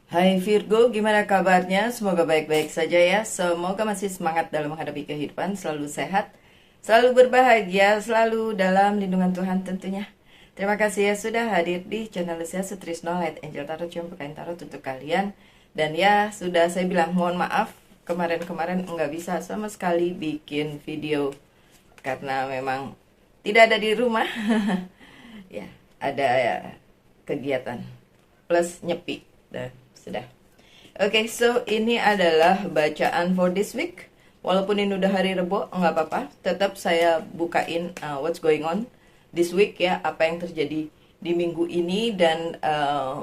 Hai Virgo, gimana kabarnya? Semoga baik-baik saja ya. Semoga masih semangat dalam menghadapi kehidupan, selalu sehat, selalu berbahagia, selalu dalam lindungan Tuhan tentunya. Terima kasih ya sudah hadir di channel saya Sutrisno Light Angel Tarot yang bukain tarot untuk kalian. Dan ya, sudah saya bilang mohon maaf, kemarin-kemarin nggak bisa sama sekali bikin video karena memang tidak ada di rumah. Ya, ada ya, kegiatan plus nyepi. Sudah. Oke, so ini adalah bacaan for this week. Walaupun ini udah hari Rebo, nggak apa-apa. Tetap saya bukain what's going on this week ya, apa yang terjadi di minggu ini dan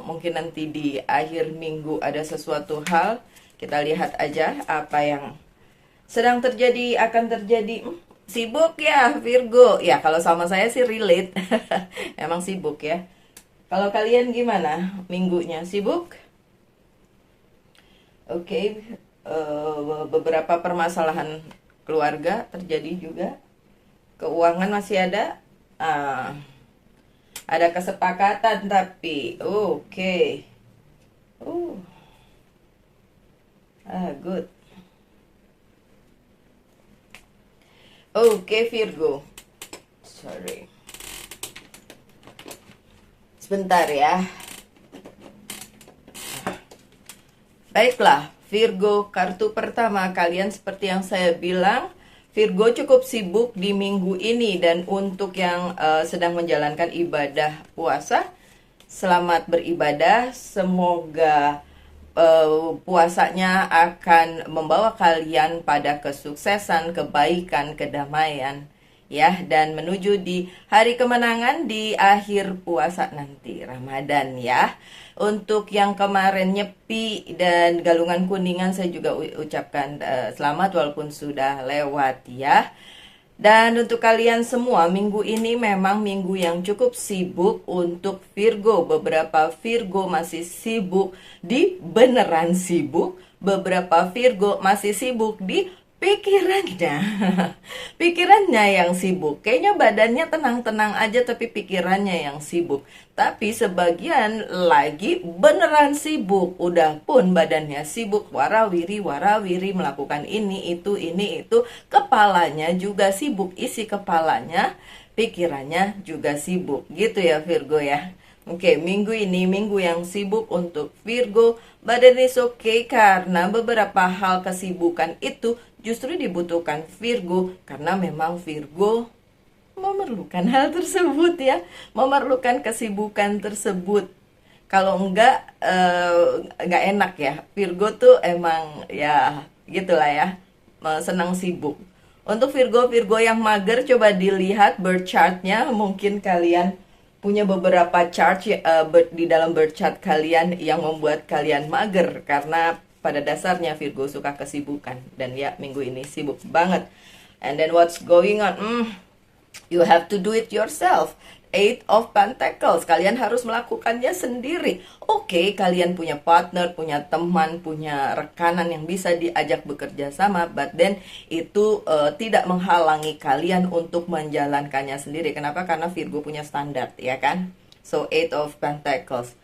mungkin nanti di akhir minggu ada sesuatu hal. Kita lihat aja apa yang sedang terjadi, akan terjadi. Sibuk ya Virgo. Ya, kalau sama saya sih relate. Emang sibuk ya. Kalau kalian gimana minggunya? Sibuk? Oke, beberapa permasalahan keluarga terjadi juga. Keuangan masih ada. Ah, ada kesepakatan tapi oke. Uh, good. Oke, Virgo. Sorry. Sebentar ya. Baiklah, Virgo, kartu pertama kalian seperti yang saya bilang, Virgo cukup sibuk di minggu ini dan untuk yang sedang menjalankan ibadah puasa, selamat beribadah, semoga puasanya akan membawa kalian pada kesuksesan, kebaikan, kedamaian ya, dan menuju di hari kemenangan di akhir puasa nanti Ramadan ya. Untuk yang kemarin nyepi dan galungan kuningan saya juga ucapkan selamat walaupun sudah lewat ya. Dan untuk kalian semua, minggu ini memang minggu yang cukup sibuk untuk Virgo. Beberapa Virgo masih sibuk di beneran sibuk, beberapa Virgo masih sibuk di pikirannya. Pikirannya yang sibuk. Kayaknya badannya tenang-tenang aja tapi pikirannya yang sibuk. Tapi sebagian lagi beneran sibuk. Udah pun badannya sibuk, warawiri melakukan ini itu. Kepalanya juga sibuk, isi kepalanya, pikirannya juga sibuk. Gitu ya Virgo ya. Oke, minggu ini minggu yang sibuk untuk Virgo. Badan is okay karena beberapa hal kesibukan itu justru dibutuhkan Virgo karena memang Virgo memerlukan hal tersebut ya, memerlukan kesibukan tersebut. Kalau enggak enak ya. Virgo tuh emang ya gitulah ya, senang sibuk. Untuk Virgo yang mager, coba dilihat birth chartnya. Mungkin kalian punya beberapa chart di dalam birth chart kalian yang membuat kalian mager karena pada dasarnya Virgo suka kesibukan dan ya minggu ini sibuk banget. And then what's going on? You have to do it yourself. Eight of Pentacles, kalian harus melakukannya sendiri. Oke, kalian punya partner, punya teman, punya rekanan yang bisa diajak bekerja sama, but then itu tidak menghalangi kalian untuk menjalankannya sendiri. Kenapa? Karena Virgo punya standar, ya kan? So, Eight of Pentacles.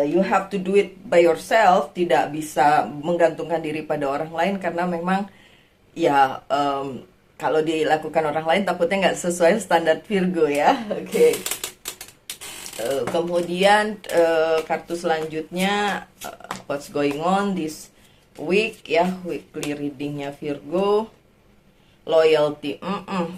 You have to do it by yourself, tidak bisa menggantungkan diri pada orang lain karena memang ya kalau dilakukan orang lain takutnya nggak sesuai standar Virgo ya. Oke. Kemudian kartu selanjutnya what's going on this week ya, weekly readingnya Virgo. Loyalty.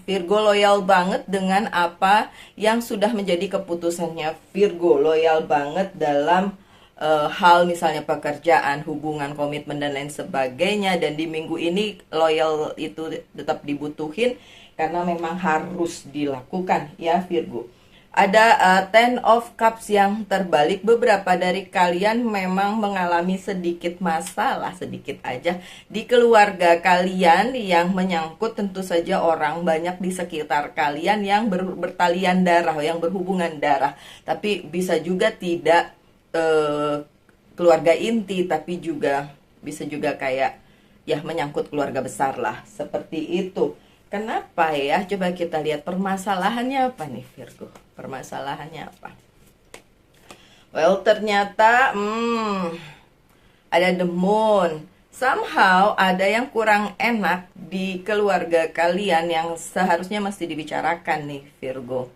Virgo loyal banget dengan apa yang sudah menjadi keputusannya Virgo. Loyal banget dalam hal misalnya pekerjaan, hubungan, komitmen dan lain sebagainya. Dan di minggu ini loyal itu tetap dibutuhin karena memang harus dilakukan ya Virgo. Ada Ten of Cups yang terbalik. Beberapa dari kalian memang mengalami sedikit masalah, sedikit aja di keluarga kalian yang menyangkut tentu saja orang banyak di sekitar kalian yang bertalian darah, yang berhubungan darah. Tapi bisa juga tidak keluarga inti, tapi juga bisa juga kayak ya menyangkut keluarga besar lah, seperti itu. Kenapa ya? Coba kita lihat permasalahannya apa nih Virgo. Permasalahannya apa? Well, ternyata ada the moon. Somehow ada yang kurang enak di keluarga kalian yang seharusnya mesti dibicarakan nih Virgo.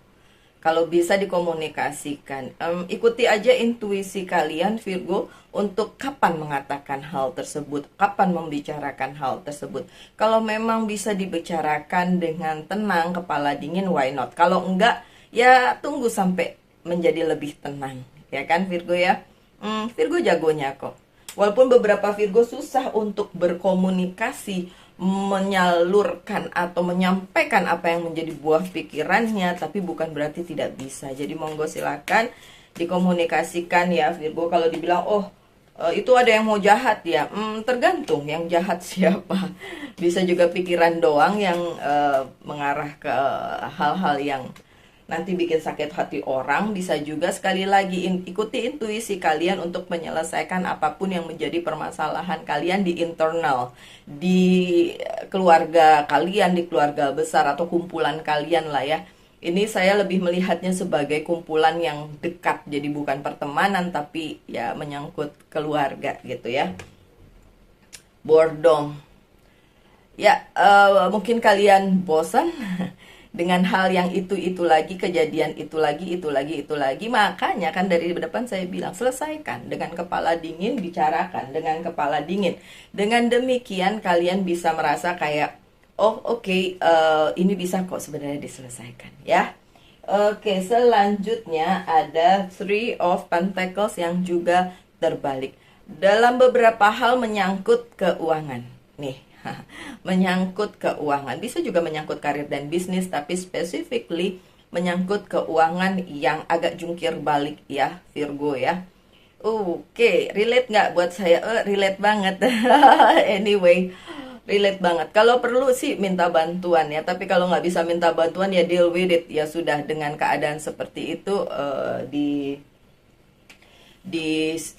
Kalau bisa dikomunikasikan, ikuti aja intuisi kalian Virgo untuk kapan mengatakan hal tersebut, kapan membicarakan hal tersebut. Kalau memang bisa dibicarakan dengan tenang, kepala dingin, why not? Kalau enggak, ya tunggu sampai menjadi lebih tenang, ya kan Virgo ya? Virgo jagonya kok. Walaupun beberapa Virgo susah untuk berkomunikasi, menyalurkan atau menyampaikan apa yang menjadi buah pikirannya, tapi bukan berarti tidak bisa. Jadi monggo silakan dikomunikasikan ya Virgo. Kalau dibilang itu ada yang mau jahat ya, tergantung yang jahat siapa. Bisa juga pikiran doang yang mengarah ke hal-hal yang nanti bikin sakit hati orang. Bisa juga sekali lagi ikuti intuisi kalian untuk menyelesaikan apapun yang menjadi permasalahan kalian di internal, di keluarga kalian, di keluarga besar atau kumpulan kalian lah ya. Ini saya lebih melihatnya sebagai kumpulan yang dekat, jadi bukan pertemanan tapi ya menyangkut keluarga gitu ya. Boredom ya, mungkin kalian bosan dengan hal yang itu lagi, kejadian itu lagi, itu lagi. Makanya kan dari depan saya bilang, selesaikan dengan kepala dingin, bicarakan dengan kepala dingin. Dengan demikian kalian bisa merasa kayak, oke, ini bisa kok sebenarnya diselesaikan ya. Oke, selanjutnya ada Three of Pentacles yang juga terbalik. Dalam beberapa hal menyangkut keuangan. Nih, menyangkut keuangan, bisa juga menyangkut karir dan bisnis, tapi specifically menyangkut keuangan yang agak jungkir balik ya Virgo ya. Oke, relate nggak buat saya? Relate banget. Anyway, relate banget. Kalau perlu sih minta bantuan ya, tapi kalau nggak bisa minta bantuan ya deal with it ya sudah. Dengan keadaan seperti itu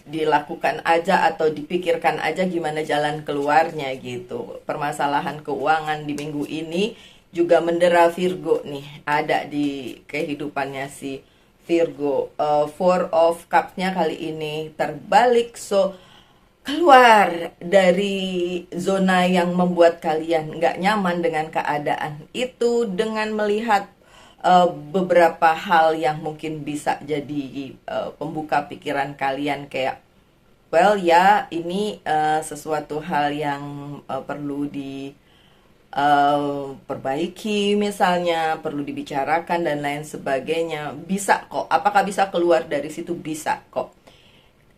dilakukan aja atau dipikirkan aja gimana jalan keluarnya gitu. Permasalahan keuangan di minggu ini juga mendera Virgo nih, ada di kehidupannya si Virgo. Four of Cups-nya kali ini terbalik, so keluar dari zona yang membuat kalian nggak nyaman dengan keadaan itu, dengan melihat beberapa hal yang mungkin bisa jadi pembuka pikiran kalian kayak, well ya ini sesuatu hal yang perlu diperbaiki misalnya, perlu dibicarakan dan lain sebagainya. Bisa kok, apakah bisa keluar dari situ? Bisa kok.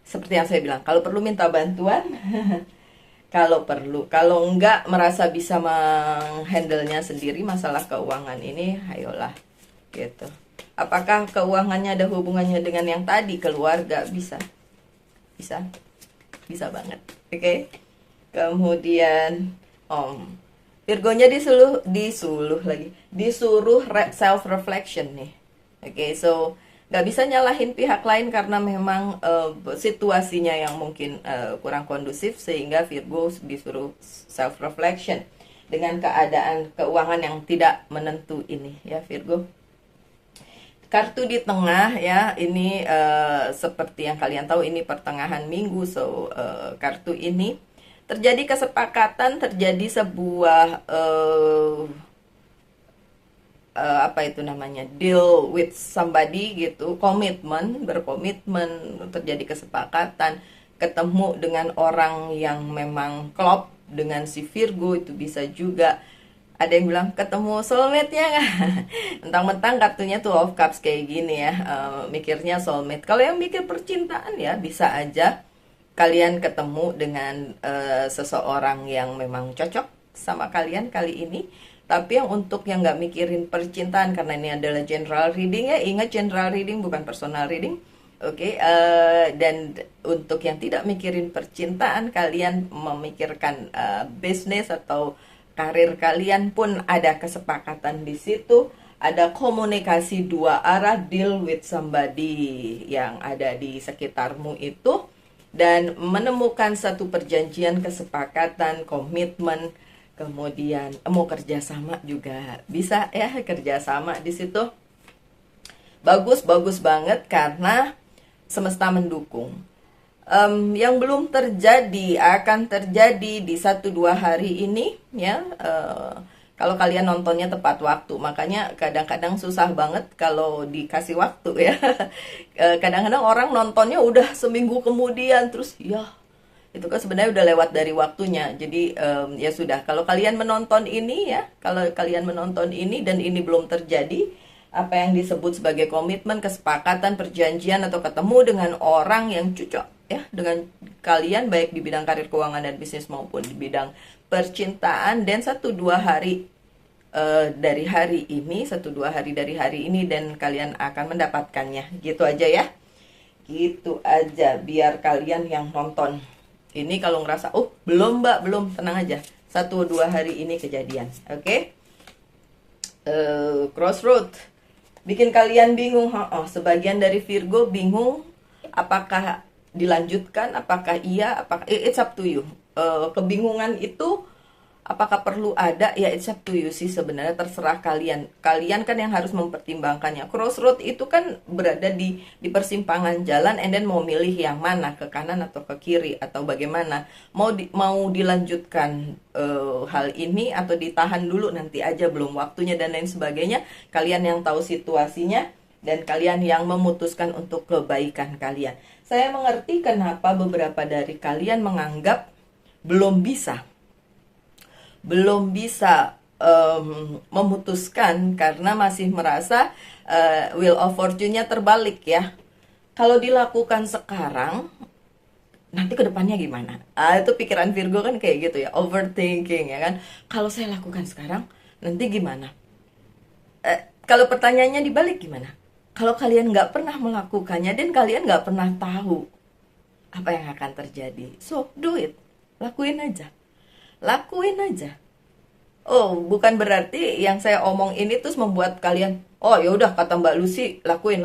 Seperti yang saya bilang, kalau perlu minta bantuan, kalau perlu, kalau enggak merasa bisa menghandle-nya sendiri masalah keuangan ini, ayolah gitu. Apakah keuangannya ada hubungannya dengan yang tadi, keluarga? Bisa banget. Oke. Kemudian Virgonya disuruh self reflection nih. Oke, so nggak bisa nyalahin pihak lain karena memang situasinya yang mungkin kurang kondusif, sehingga Virgo disuruh self reflection dengan keadaan keuangan yang tidak menentu ini ya Virgo. Kartu di tengah ya, ini seperti yang kalian tahu ini pertengahan minggu, so kartu ini terjadi kesepakatan, terjadi sebuah apa itu namanya, deal with somebody gitu, berkomitmen, terjadi kesepakatan, ketemu dengan orang yang memang klop dengan si Virgo. Itu bisa juga ada yang bilang ketemu soulmate-nya nggak? Mentang-mentang kartunya tuh of cups kayak gini ya, mikirnya soulmate. Kalau yang mikir percintaan ya bisa aja kalian ketemu dengan seseorang yang memang cocok sama kalian kali ini. Tapi yang untuk yang nggak mikirin percintaan, karena ini adalah general reading ya, ingat general reading bukan personal reading. Oke, dan untuk yang tidak mikirin percintaan, kalian memikirkan bisnis atau karir kalian pun ada kesepakatan di situ, ada komunikasi dua arah, deal with somebody yang ada di sekitarmu itu, dan menemukan satu perjanjian, kesepakatan, komitmen, kemudian mau kerjasama juga bisa ya, kerjasama di situ bagus banget karena semesta mendukung. Yang belum terjadi akan terjadi di 1-2 hari ini ya. Kalau kalian nontonnya tepat waktu, makanya kadang-kadang susah banget kalau dikasih waktu ya. Kadang-kadang orang nontonnya udah seminggu kemudian, terus ya itu kan sebenarnya udah lewat dari waktunya. Jadi ya sudah, kalau kalian menonton ini ya, kalau kalian menonton ini dan ini belum terjadi, apa yang disebut sebagai komitmen, kesepakatan, perjanjian, atau ketemu dengan orang yang cocok ya dengan kalian, baik di bidang karir, keuangan, dan bisnis maupun di bidang percintaan, dan 1-2 hari dari hari ini, 1-2 hari dari hari ini, dan kalian akan mendapatkannya. Gitu aja ya, gitu aja, biar kalian yang nonton ini kalau ngerasa oh belum mbak, belum, tenang aja, 1-2 hari ini kejadian. Oke. Crossroad bikin kalian bingung. Sebagian dari Virgo bingung apakah dilanjutkan, apakah iya, apakah it's up to you. Kebingungan itu apakah perlu ada, ya it's up to you sih sebenarnya, terserah kalian. Kalian kan yang harus mempertimbangkannya. Crossroad itu kan berada di persimpangan jalan, and then mau milih yang mana, ke kanan atau ke kiri atau bagaimana. Mau dilanjutkan hal ini atau ditahan dulu, nanti aja, belum waktunya, dan lain sebagainya. Kalian yang tahu situasinya dan kalian yang memutuskan untuk kebaikan kalian. Saya mengerti kenapa beberapa dari kalian menganggap belum bisa memutuskan karena masih merasa wheel of fortune-nya terbalik ya. Kalau dilakukan sekarang, nanti ke depannya gimana? Itu pikiran Virgo kan kayak gitu ya, overthinking ya kan. Kalau saya lakukan sekarang, nanti gimana? Kalau pertanyaannya dibalik gimana? Kalau kalian nggak pernah melakukannya dan kalian nggak pernah tahu apa yang akan terjadi, so do it, lakuin aja. Oh, bukan berarti yang saya omong ini terus membuat kalian, oh ya udah kata Mbak Lucy, lakuin.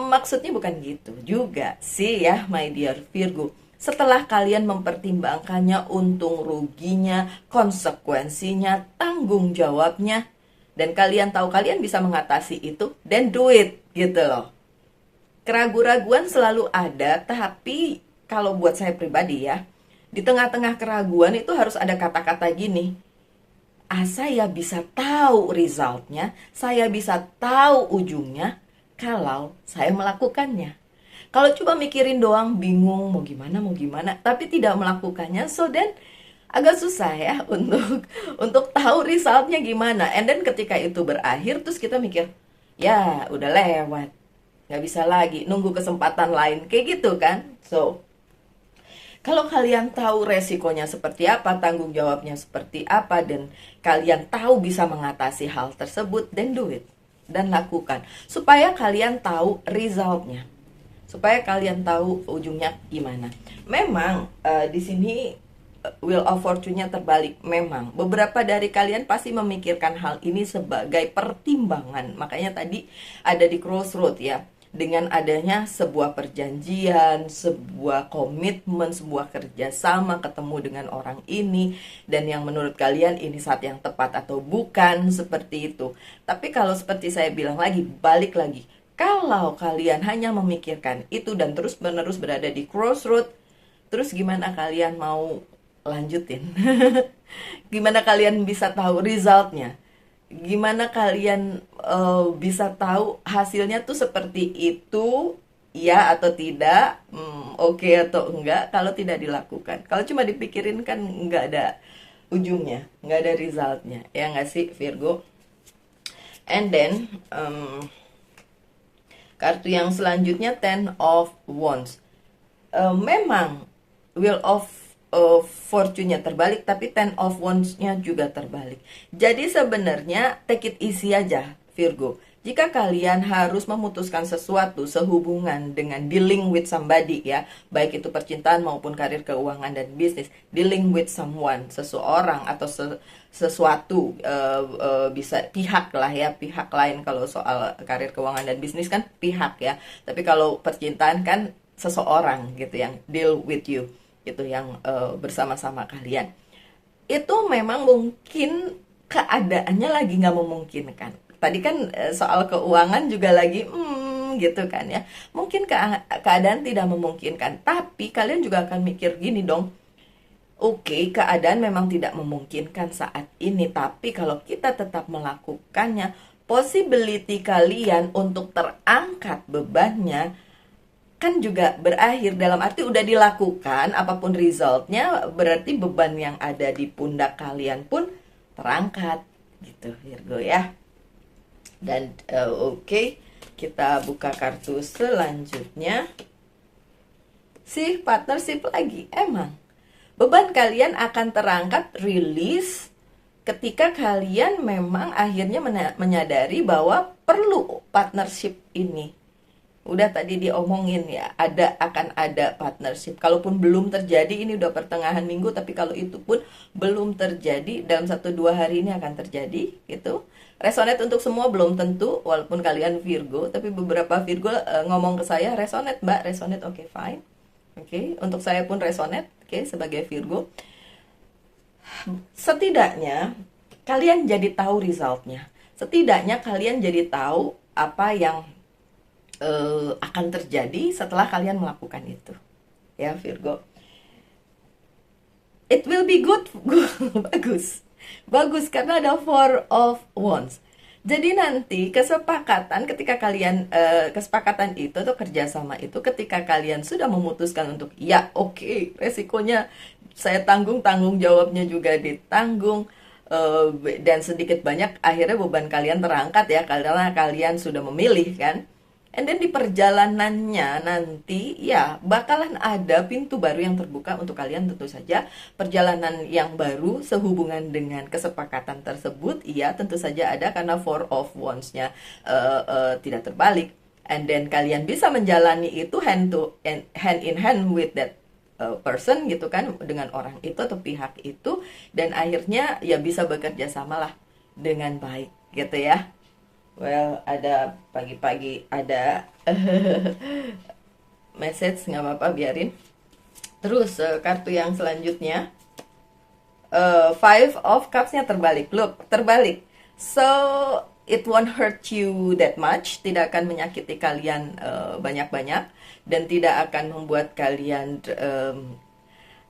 Maksudnya bukan gitu juga sih ya, my dear Virgo. Setelah kalian mempertimbangkannya, untung ruginya, konsekuensinya, tanggung jawabnya, dan kalian tahu kalian bisa mengatasi itu, then do it gitu loh. Keraguan-raguan selalu ada, tapi kalau buat saya pribadi ya, di tengah-tengah keraguan itu harus ada kata-kata gini. Saya bisa tahu resultnya, saya bisa tahu ujungnya kalau saya melakukannya. Kalau coba mikirin doang, bingung mau gimana, tapi tidak melakukannya, so then agak susah ya untuk tahu resultnya gimana. And then ketika itu berakhir, terus kita mikir, ya udah lewat, nggak bisa lagi, nunggu kesempatan lain, kayak gitu kan. So kalau kalian tahu resikonya seperti apa, tanggung jawabnya seperti apa, dan kalian tahu bisa mengatasi hal tersebut, then do it. Dan lakukan. Supaya kalian tahu resultnya. Supaya kalian tahu ujungnya gimana. Memang di sini wheel of fortune-nya terbalik. Memang beberapa dari kalian pasti memikirkan hal ini sebagai pertimbangan. Makanya tadi ada di crossroad ya. Dengan adanya sebuah perjanjian, sebuah komitmen, sebuah kerjasama, ketemu dengan orang ini, dan yang menurut kalian ini saat yang tepat atau bukan, seperti itu. Tapi kalau seperti saya bilang lagi, balik lagi, kalau kalian hanya memikirkan itu dan terus-menerus berada di crossroad, terus gimana kalian mau lanjutin? Gimana kalian bisa tahu resultnya? Gimana kalian bisa tahu hasilnya tuh seperti itu, ya atau tidak, oke atau enggak, kalau tidak dilakukan. Kalau cuma dipikirin kan nggak ada ujungnya, nggak ada resultnya, ya nggak sih Virgo? And then kartu yang selanjutnya, Ten of Wands. Memang Wheel of fortune-nya terbalik, tapi Ten of Wands-nya juga terbalik. Jadi sebenarnya take it easy aja Virgo. Jika kalian harus memutuskan sesuatu sehubungan dengan dealing with somebody ya, baik itu percintaan maupun karir, keuangan, dan bisnis, dealing with someone, seseorang atau sesuatu, bisa pihak lah ya, pihak lain. Kalau soal karir, keuangan, dan bisnis kan pihak ya, tapi kalau percintaan kan seseorang gitu yang deal with you, itu yang bersama-sama kalian. Itu memang mungkin keadaannya lagi nggak memungkinkan. Tadi kan soal keuangan juga lagi gitu kan ya. Mungkin keadaan tidak memungkinkan, tapi kalian juga akan mikir gini dong. Oke, keadaan memang tidak memungkinkan saat ini, tapi kalau kita tetap melakukannya, possibility kalian untuk terangkat bebannya kan juga berakhir, dalam arti udah dilakukan, apapun resultnya, berarti beban yang ada di pundak kalian pun terangkat gitu Virgo ya. Dan oke, kita buka kartu selanjutnya. Si partnership lagi, emang beban kalian akan terangkat, rilis ketika kalian memang akhirnya menyadari bahwa perlu partnership ini. Udah tadi diomongin ya, akan ada partnership. Kalaupun belum terjadi, ini udah pertengahan minggu, tapi kalau itu pun belum terjadi, dalam 1-2 hari ini akan terjadi gitu. Resonate untuk semua belum tentu, walaupun kalian Virgo, tapi beberapa Virgo ngomong ke saya, resonate mbak, resonate, oke, fine. Oke, untuk saya pun resonate, oke, sebagai Virgo. Setidaknya kalian jadi tahu resultnya. Setidaknya kalian jadi tahu apa yang akan terjadi setelah kalian melakukan itu. Ya, Virgo. It will be good. Bagus. Bagus karena ada Four of Wands. Jadi nanti kesepakatan ketika kalian kesepakatan itu atau kerjasama itu ketika kalian sudah memutuskan untuk ya oke, resikonya saya tanggung, tanggung jawabnya juga ditanggung, dan sedikit banyak akhirnya beban kalian terangkat ya karena kalian sudah memilih kan. And then di perjalanannya nanti ya bakalan ada pintu baru yang terbuka untuk kalian, tentu saja perjalanan yang baru sehubungan dengan kesepakatan tersebut. Iya, tentu saja ada karena Four of Wands-nya tidak terbalik. And then kalian bisa menjalani itu hand in hand with that person gitu kan, dengan orang itu atau pihak itu, dan akhirnya ya bisa bekerja samalah dengan baik gitu ya. Well, ada pagi-pagi ada message, nggak apa-apa, biarin. Terus kartu yang selanjutnya, Five of Cups-nya terbalik. Look, terbalik. So, it won't hurt you that much. Tidak akan menyakiti kalian banyak-banyak. Dan tidak akan membuat kalian...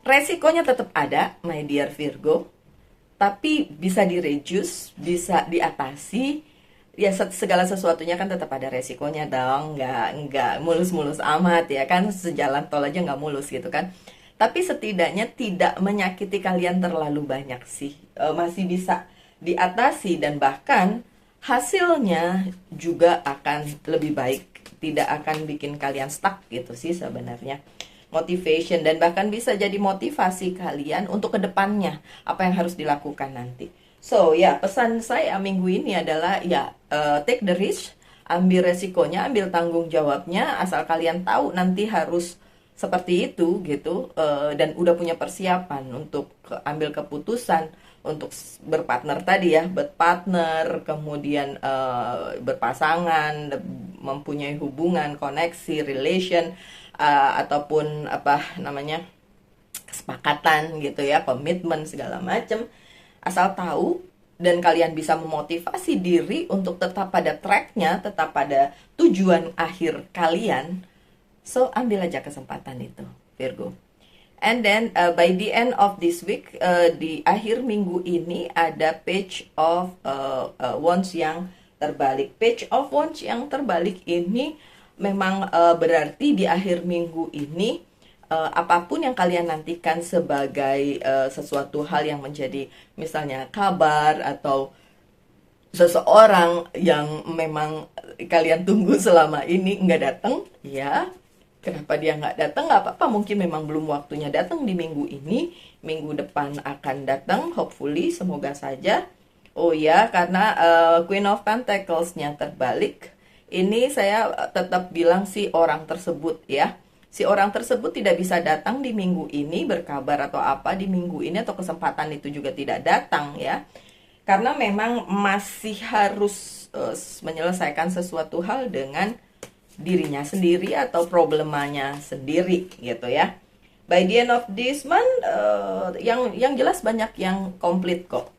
resikonya tetap ada, my dear Virgo. Tapi bisa di-reduce, bisa diatasi. Ya segala sesuatunya kan tetap ada resikonya dong, nggak mulus-mulus amat ya kan, sejalan tol aja nggak mulus gitu kan. Tapi setidaknya tidak menyakiti kalian terlalu banyak sih, masih bisa diatasi dan bahkan hasilnya juga akan lebih baik, tidak akan bikin kalian stuck gitu sih sebenarnya. Motivation dan bahkan bisa jadi motivasi kalian untuk kedepannya apa yang harus dilakukan nanti. So ya, pesan saya minggu ini adalah ya take the risk, ambil resikonya, ambil tanggung jawabnya, asal kalian tahu nanti harus seperti itu gitu, dan udah punya persiapan untuk ambil keputusan untuk berpartner tadi ya, berpartner, kemudian berpasangan, mempunyai hubungan, koneksi, relation, ataupun apa namanya, kesepakatan gitu ya, komitmen segala macam. Asal tahu dan kalian bisa memotivasi diri untuk tetap pada tracknya, tetap pada tujuan akhir kalian. So, ambil aja kesempatan itu, Virgo. And then, by the end of this week, di akhir minggu ini ada Page of Wands yang terbalik. Page of Wands yang terbalik ini memang berarti di akhir minggu ini, apapun yang kalian nantikan sebagai sesuatu hal yang menjadi misalnya kabar atau seseorang yang memang kalian tunggu selama ini nggak datang, ya kenapa dia nggak datang, nggak apa-apa, mungkin memang belum waktunya datang di minggu ini, minggu depan akan datang, hopefully, semoga saja. Oh ya, karena Queen of Pentacles-nya terbalik, ini saya tetap bilang si orang tersebut ya, si orang tersebut tidak bisa datang di minggu ini, berkabar atau apa di minggu ini, atau kesempatan itu juga tidak datang ya. Karena memang masih harus menyelesaikan sesuatu hal dengan dirinya sendiri atau problemanya sendiri gitu ya. By the end of this month, yang jelas banyak yang komplit kok.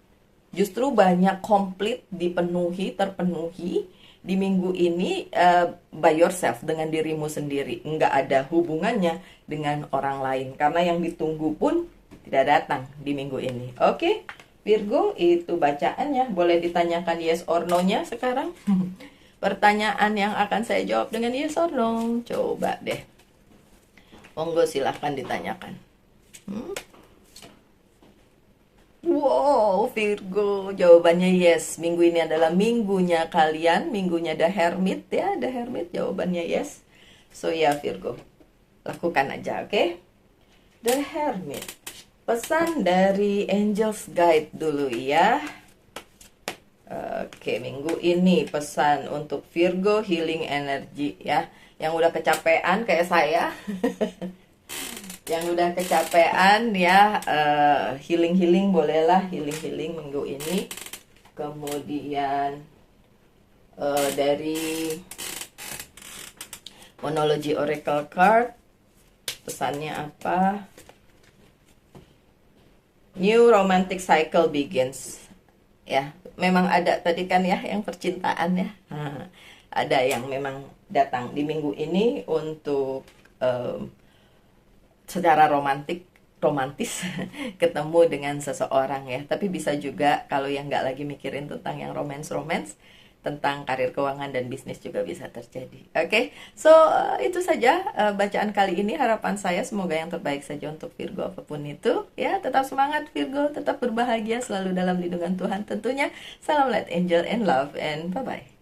Justru banyak komplit, dipenuhi, terpenuhi, di minggu ini by yourself, dengan dirimu sendiri, nggak ada hubungannya dengan orang lain, karena yang ditunggu pun tidak datang di minggu ini. Oke, Virgo, itu bacaannya. Boleh ditanyakan yes or no-nya sekarang. Pertanyaan yang akan saya jawab dengan yes or no. Coba deh. Monggo silahkan ditanyakan. Wow, Virgo, jawabannya yes. Minggu ini adalah minggunya kalian, minggunya The Hermit ya, The Hermit, jawabannya yes. So ya Virgo, lakukan aja, oke? The Hermit. Pesan dari Angels Guide dulu ya. Oke, minggu ini pesan untuk Virgo, healing energy ya. Yang udah kecapean kayak saya. Yang udah kecapean ya, healing bolehlah, healing minggu ini. Kemudian dari Monology Oracle Card, pesannya apa? New romantic cycle begins. Ya, memang ada tadi kan ya yang percintaan ya. Ada yang memang datang di minggu ini untuk secara romantis ketemu dengan seseorang ya. Tapi bisa juga kalau yang nggak lagi mikirin tentang yang romance, tentang karir, keuangan, dan bisnis juga bisa terjadi. Oke, so itu saja bacaan kali ini. Harapan saya semoga yang terbaik saja untuk Virgo apapun itu ya. Tetap semangat Virgo, tetap berbahagia, selalu dalam lindungan Tuhan tentunya. Salam light, angel, and love, and bye-bye.